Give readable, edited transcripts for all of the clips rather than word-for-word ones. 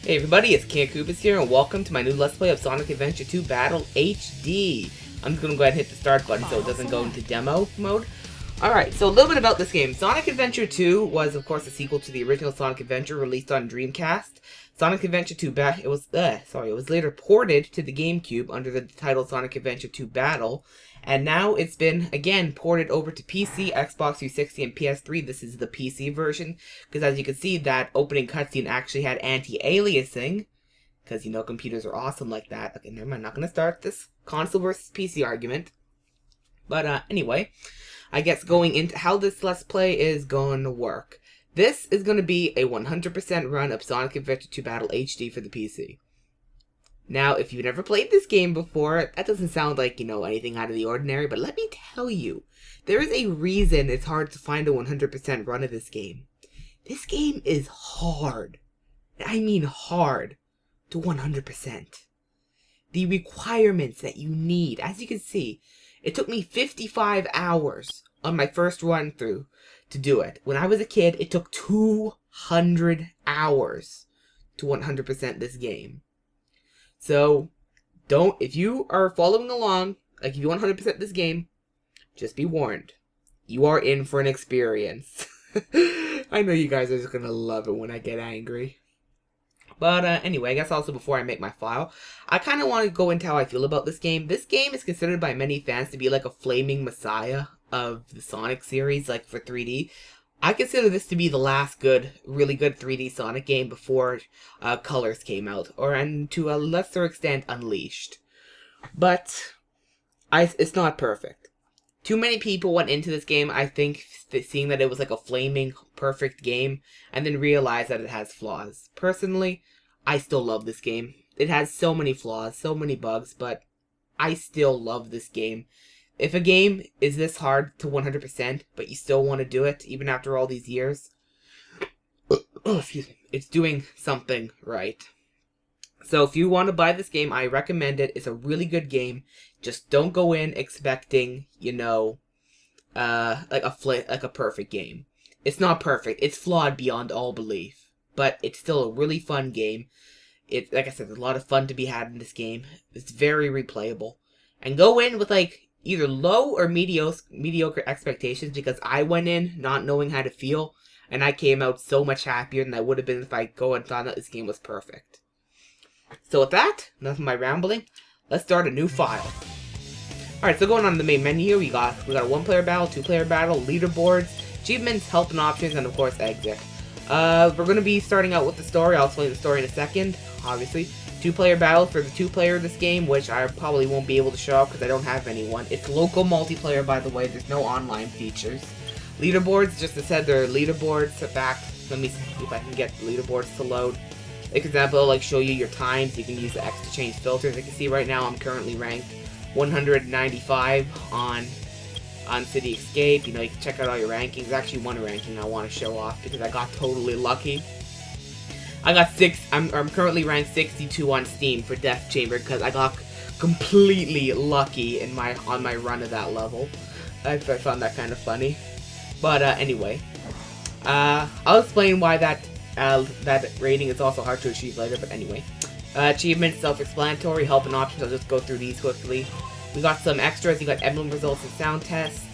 Hey everybody, it's Kanda here, and welcome to my new Let's Play of Sonic Adventure 2 Battle HD. I'm just going to go ahead and hit the start button so it doesn't go into demo mode. Alright, so a little bit about this game. Sonic Adventure 2 was, of course, a sequel to the original Sonic Adventure released on Dreamcast. Sonic Adventure 2 it was later ported to the GameCube under the title Sonic Adventure 2 Battle. And now it's been, again, ported over to PC, Xbox 360, and PS3. This is the PC version, because as you can see, that opening cutscene actually had anti-aliasing, because, you know, computers are awesome like that. Okay, never mind, I'm not going to start this console versus PC argument. But, anyway, I guess going into how this Let's Play is going to work. This is going to be a 100% run of Sonic Adventure 2 Battle HD for the PC. Now, if you've never played this game before, that doesn't sound like, you know, anything out of the ordinary, but let me tell you, there is a reason it's hard to find a 100% run of this game. This game is hard. I mean hard to 100%. The requirements that you need, as you can see, it took me 55 hours on my first run through to do it. When I was a kid, it took 200 hours to 100% this game. So, if you are following along, like if you 100% this game, just be warned. You are in for an experience. I know you guys are just going to love it when I get angry. But anyway, I guess also before I make my file, I kind of want to go into how I feel about this game. This game is considered by many fans to be like a flaming messiah of the Sonic series, like for 3D. I consider this to be the last really good 3D Sonic game before Colors came out, and to a lesser extent, Unleashed. But it's not perfect. Too many people went into this game, I think, seeing that it was like a flaming perfect game, and then realized that it has flaws. Personally, I still love this game. It has so many flaws, so many bugs, but I still love this game. If a game is this hard to 100%, but you still want to do it, even after all these years, excuse me, it's doing something right. So if you want to buy this game, I recommend it. It's a really good game. Just don't go in expecting, you know, like a perfect game. It's not perfect. It's flawed beyond all belief, but it's still a really fun game. Like I said, there's a lot of fun to be had in this game. It's very replayable. And go in with, like, either low or mediocre expectations, because I went in not knowing how to feel, and I came out so much happier than I would have been if I thought that this game was perfect. So with that, enough of my rambling, let's start a new file. Alright, so going on the main menu, we got a 1-player battle, 2-player battle, leaderboards, achievements, help and options, and of course exit. We're going to be starting out with the story. I'll explain the story in a second, obviously. 2-player battle for the 2-player of this game, which I probably won't be able to show off because I don't have anyone. It's local multiplayer, by the way. There's no online features. Leaderboards, just as I said, they're leaderboards. In fact, let me see if I can get the leaderboards to load. Like, example, like show you your times. You can use the X to change filters. You can see right now I'm currently ranked 195 on City Escape. You know, you can check out all your rankings. There's actually one ranking I want to show off because I got totally lucky. I got I'm currently ranked 62 on Steam for Death Chamber because I got completely lucky on my run of that level. I found that kind of funny. But anyway, I'll explain why that rating is also hard to achieve later. But anyway, achievements, self-explanatory, help and options. I'll just go through these quickly. We got some extras. You got emblem results and sound tests.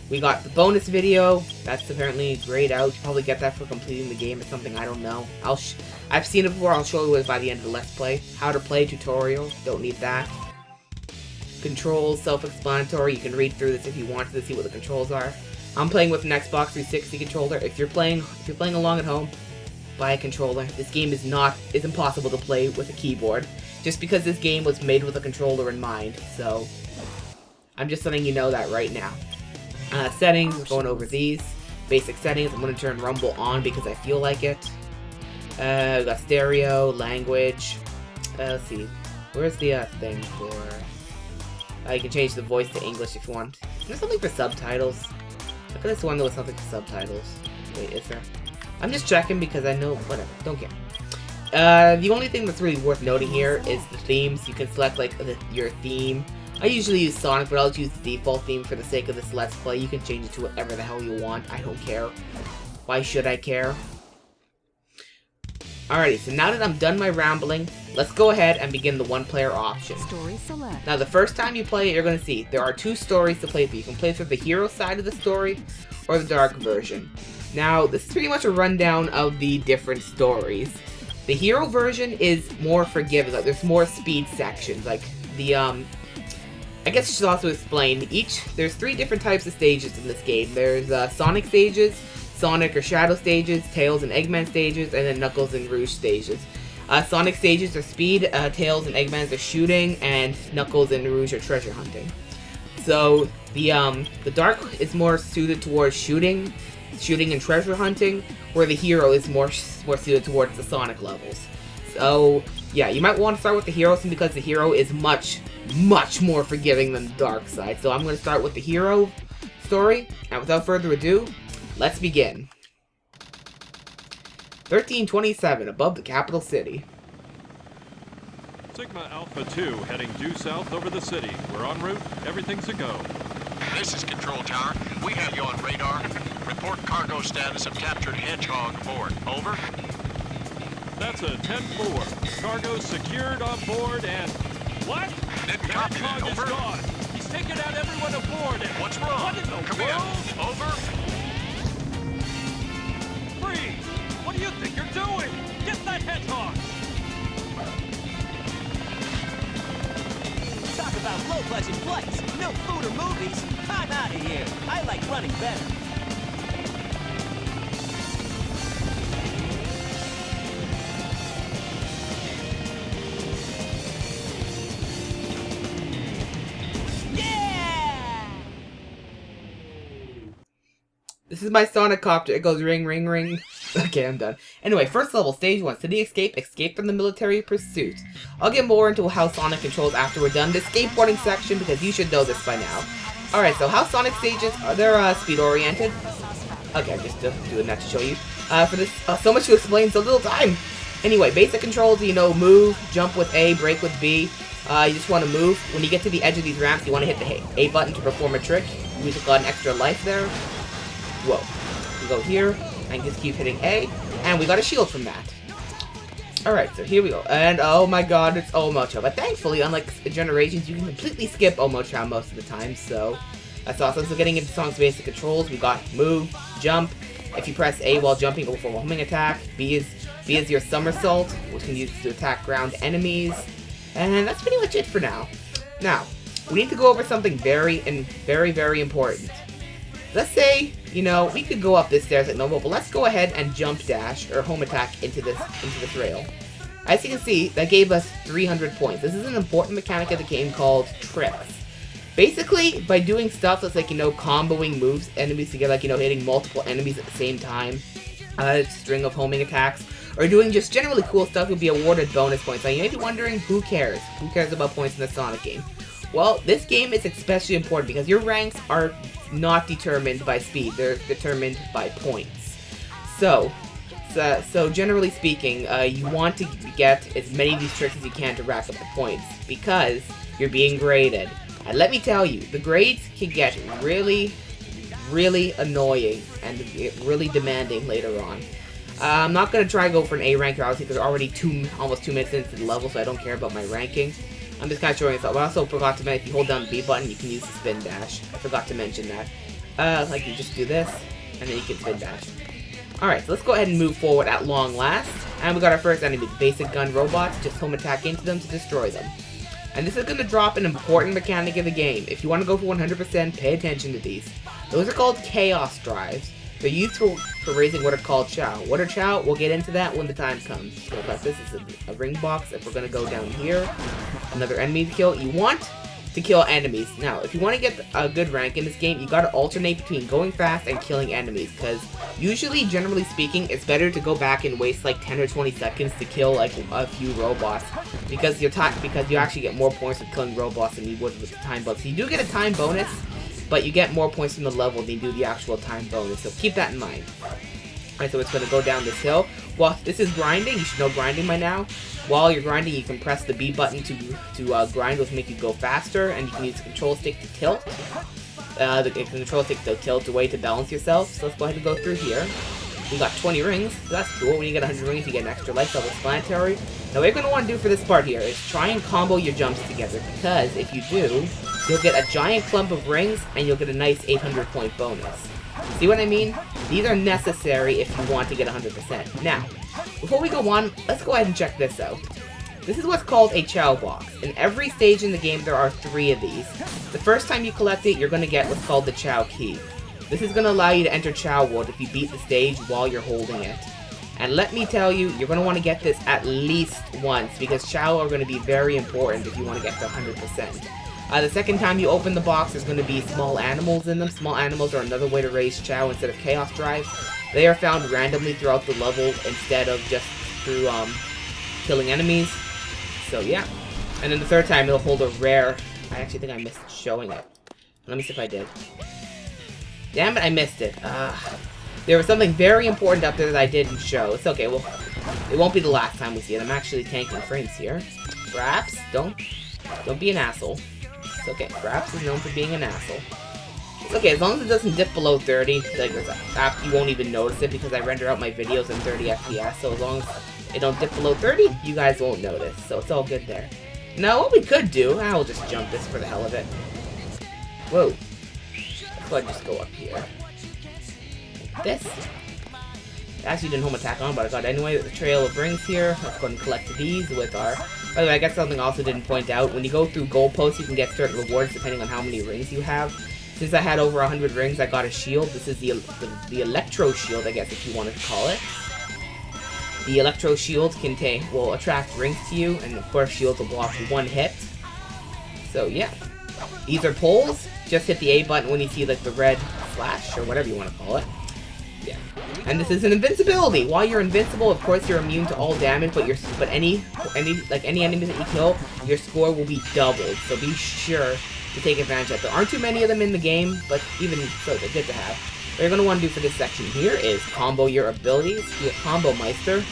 We got the bonus video. That's apparently grayed out. You probably get that for completing the game or something. I don't know. I've seen it before. I'll show you it by the end of the Let's Play. How to play tutorial. Don't need that. Controls, self-explanatory. You can read through this if you want to see what the controls are. I'm playing with an Xbox 360 controller. If you're playing along at home, buy a controller. This game is impossible to play with a keyboard, just because this game was made with a controller in mind. So I'm just letting you know that right now. Settings, going over these. Basic settings, I'm going to turn Rumble on because I feel like it. We got stereo, language. Let's see. Where's the thing for... you can change the voice to English if you want. There's something for subtitles. Look at this one that was something for subtitles. Wait, is there? I'm just checking because I know... Whatever, don't care. The only thing that's really worth noting here is the themes. You can select, like, your theme. I usually use Sonic, but I'll just use the default theme for the sake of this Let's Play. You can change it to whatever the hell you want. I don't care. Why should I care? Alrighty, so now that I'm done my rambling, let's go ahead and begin the one-player option. Story select. Now, the first time you play it, you're going to see there are 2 stories to play through. You can play through the hero side of the story or the dark version. Now, this is pretty much a rundown of the different stories. The hero version is more forgiving. Like, there's more speed sections. Like, the, I guess I should also explain, there's 3 different types of stages in this game. There's Sonic stages, Sonic or Shadow stages, Tails and Eggman stages, and then Knuckles and Rouge stages. Sonic stages are speed, Tails and Eggman are shooting, and Knuckles and Rouge are treasure hunting. So, the Dark is more suited towards shooting and treasure hunting, where the hero is more suited towards the Sonic levels. So, yeah, you might want to start with the hero simply because the hero is much more forgiving than the dark side. So I'm going to start with the hero story, and without further ado, let's begin. 1327, above the capital city. Sigma Alpha 2 heading due south over the city. We're en route. Everything's a go. This is Control Tower. We have you on radar. Report cargo status of captured Hedgehog aboard. Over. That's a 10-4. Cargo secured on board and... What? Didn't The copy Hedgehog that. is Over. gone. He's taken out everyone aboard and... What's wrong? What in the Come world? in. Over. Freeze! What do you think you're doing? Get that Hedgehog! Talk about low-budget flights, no food or movies. I'm out of here. I like running better. Yeah! This is my Sonic copter. It goes ring, ring, ring. Okay, I'm done. Anyway, first level, stage 1, city escape, escape from the military pursuit. I'll get more into how Sonic controls after we're done this skateboarding section because you should know this by now. Alright, so how Sonic stages are they're speed oriented. Okay, just to do it next to show you. For this, so much to explain, so little time. Anyway, basic controls, you know, move, jump with A, brake with B. You just want to move. When you get to the edge of these ramps, you want to hit the A button to perform a trick. You just got an extra life there. Whoa. We go here, and just keep hitting A, and we got a shield from that. Alright, so here we go. And oh my god, it's Omocho. But thankfully, unlike Generations, you can completely skip Omocho most of the time, so that's awesome. So getting into Sonic's basic controls, we got move, jump. If you press A while jumping, it will perform a homing attack. B is your somersault, which can use to attack ground enemies. And that's pretty much it for now. Now, we need to go over something very important. Let's say, you know, we could go up this stairs like normal, but let's go ahead and jump dash or home attack into this rail. As you can see, that gave us 300 points. This is an important mechanic of the game called tricks. Basically, by doing stuff that's like, you know, comboing moves, enemies together, like, you know, hitting multiple enemies at the same time, a string of homing attacks, or doing just generally cool stuff, you'll be awarded bonus points. Now, you may be wondering, who cares? Who cares about points in the Sonic game? Well, this game is especially important because your ranks are not determined by speed, they're determined by points. So generally speaking, you want to get as many of these tricks as you can to rack up the points, because you're being graded. And let me tell you, the grades can get really annoying and really demanding later on. I'm not going to try to go for an A rank here, obviously, because we're already almost 2 minutes into the level, so I don't care about my ranking. I'm just kind of showing myself. I also forgot to mention, if you hold down the B button, you can use the spin dash. I forgot to mention that. Like, you just do this, and then you can spin dash. Alright, so let's go ahead and move forward at long last. And we got our first enemy, the basic gun robots. Just home attack into them to destroy them. And this is going to drop an important mechanic of the game. If you want to go for 100%, pay attention to these. Those are called Chaos Drives. They're used for raising what are called Chow. What are Chow? We'll get into that when the time comes. So this is a ring box. If we're going to go down here, another enemy to kill. You want to kill enemies. Now, if you want to get a good rank in this game, you got to alternate between going fast and killing enemies. Because usually, generally speaking, it's better to go back and waste like 10 or 20 seconds to kill like a few robots. Because you actually get more points with killing robots than you would with the time bonus. So you do get a time bonus, but you get more points from the level than you do the actual time bonus, so keep that in mind. Alright, so it's going to go down this hill. Well, this is grinding. You should know grinding by now. While you're grinding, you can press the B button to grind, which will make you go faster, and you can use the control stick to tilt. The control stick to tilt away to balance yourself. So let's go ahead and go through here. We got 20 rings, so that's cool. When you get 100 rings, you get an extra life, self-explanatory. Now what you're going to want to do for this part here is try and combo your jumps together, because if you do, you'll get a giant clump of rings, and you'll get a nice 800 point bonus. See what I mean? These are necessary if you want to get 100%. Now, before we go on, let's go ahead and check this out. This is what's called a Chow box. In every stage in the game, there are 3 of these. The first time you collect it, you're going to get what's called the Chow key. This is going to allow you to enter Chow World if you beat the stage while you're holding it. And let me tell you, you're going to want to get this at least once, because Chow are going to be very important if you want to get to 100%. The second time you open the box, there's going to be small animals in them. Small animals are another way to raise Chow instead of Chaos Drive. They are found randomly throughout the level instead of just through killing enemies. So yeah. And then the third time it'll hold a rare... I actually think I missed showing it. Let me see if I did. Damn it, I missed it. There was something very important up there that I didn't show. It's okay, well, it won't be the last time we see it. I'm actually tanking frames here. Fraps, don't be an asshole. It's okay, Fraps is known for being an asshole. It's okay, as long as it doesn't dip below 30, like, you won't even notice it because I render out my videos in 30 FPS, so as long as it don't dip below 30, you guys won't notice, so it's all good there. Now, what we could do, I will just jump this for the hell of it. Whoa. Let's go ahead and just go up here. Like this. I actually didn't home attack on, but I got it anyway. The trail of rings here. Let's go ahead and collect these with our... By the way, I guess something I also didn't point out. When you go through goalposts, you can get certain rewards depending on how many rings you have. Since I had over 100 rings, I got a shield. This is the Electro Shield, I guess, if you wanted to call it. The Electro Shield will attract rings to you, and of course, shields will block 1 hit. So yeah, these are poles. Just hit the A button when you see like the red flash or whatever you want to call it. Yeah, and this is an invincibility. While you're invincible, of course, you're immune to all damage, but any enemy that you kill, your score will be doubled. So be sure to take advantage of that. There aren't too many of them in the game, but even so, they're good to have. What you're going to want to do for this section here is combo your abilities. Be a Combo Meister.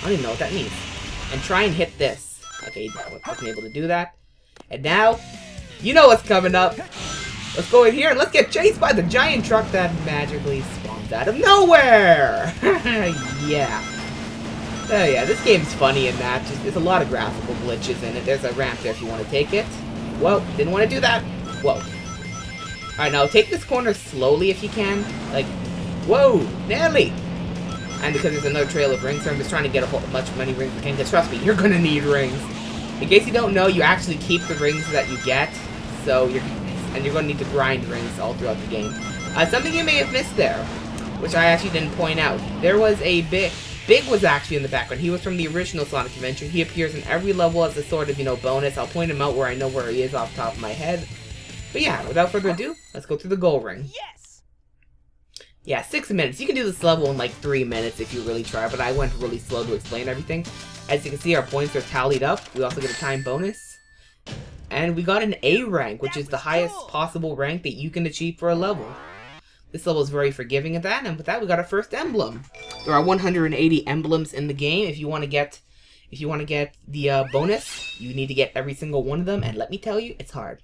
I don't even know what that means. And try and hit this. Okay, wasn't able to do that. And now, you know what's coming up. Let's go in here and let's get chased by the giant truck that magically spawns out of nowhere. Yeah. Oh yeah, this game's funny in that. There's a lot of graphical glitches in it. There's a ramp there if you want to take it. Whoa, didn't want to do that. Whoa. Alright, now take this corner slowly if you can. Like, whoa, nearly. And because there's another trail of rings, so I'm just trying to get a bunch of many rings I can. Because trust me, you're gonna need rings. In case you don't know, you actually keep the rings that you get. So you're gonna need to grind rings all throughout the game. Something you may have missed there, which I actually didn't point out. There was a Big was actually in the background. He was from the original Sonic Adventure. He appears in every level as a sort of, bonus. I'll point him out where I know where he is off the top of my head. But yeah, without further ado, let's go through the goal ring. Yes! Yeah, 6 minutes. You can do this level in like 3 minutes if you really try, but I went really slow to explain everything. As you can see, our points are tallied up. We also get a time bonus. And we got an A rank, which is the highest possible rank that you can achieve for a level. This level is very forgiving at that, and with that, we got our first emblem. There are 180 emblems in the game. If you want to get the bonus, you need to get every single one of them, and let me tell you, it's hard.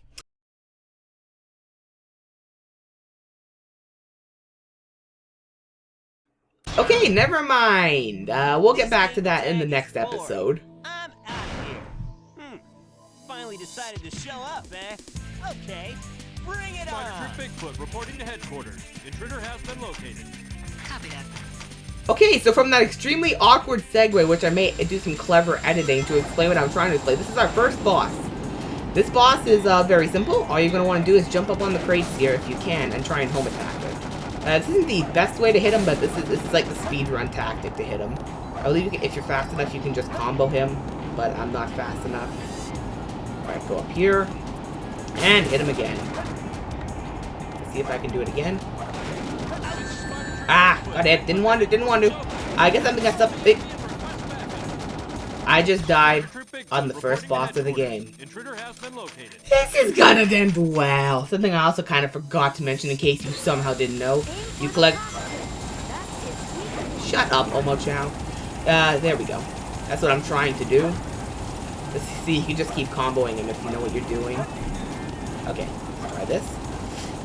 Okay, never mind. We'll get back to that in the next episode. I'm out of here. Finally decided to show up, eh? Okay, bring it on. Private Troop Bigfoot reporting to headquarters. Intruder has been located. Copy that. Okay, so from that extremely awkward segue, which I may do some clever editing to explain what I'm trying to explain, this is our first boss. This boss is very simple. All you're going to want to do is jump up on the crates here if you can and try and home attack it. This isn't the best way to hit him, but this is like the speedrun tactic to hit him. I believe if you're fast enough, you can just combo him, but I'm not fast enough. Alright, go up here, and hit him again. Let's see if I can do it again. Ah, got it. Didn't want to. I guess I'm messed up. I just died on the first boss of the game. Intruder has been located. This is gonna end well. Something I also kind of forgot to mention in case you somehow didn't know. You collect... Shut up, Omo-chow. There we go. That's what I'm trying to do. Let's see, you can just keep comboing him if you know what you're doing. Okay, let's try this.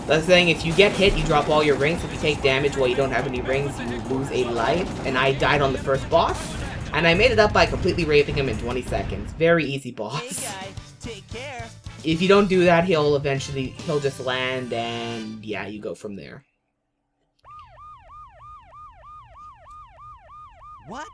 That's saying if you get hit, you drop all your rings. If you take damage while you don't have any rings, you lose a life. And I died on the first boss. And I made it up by completely raping him in 20 seconds. Very easy boss. Hey, guy, take care. If you don't do that, he'll just land, and yeah, you go from there. What?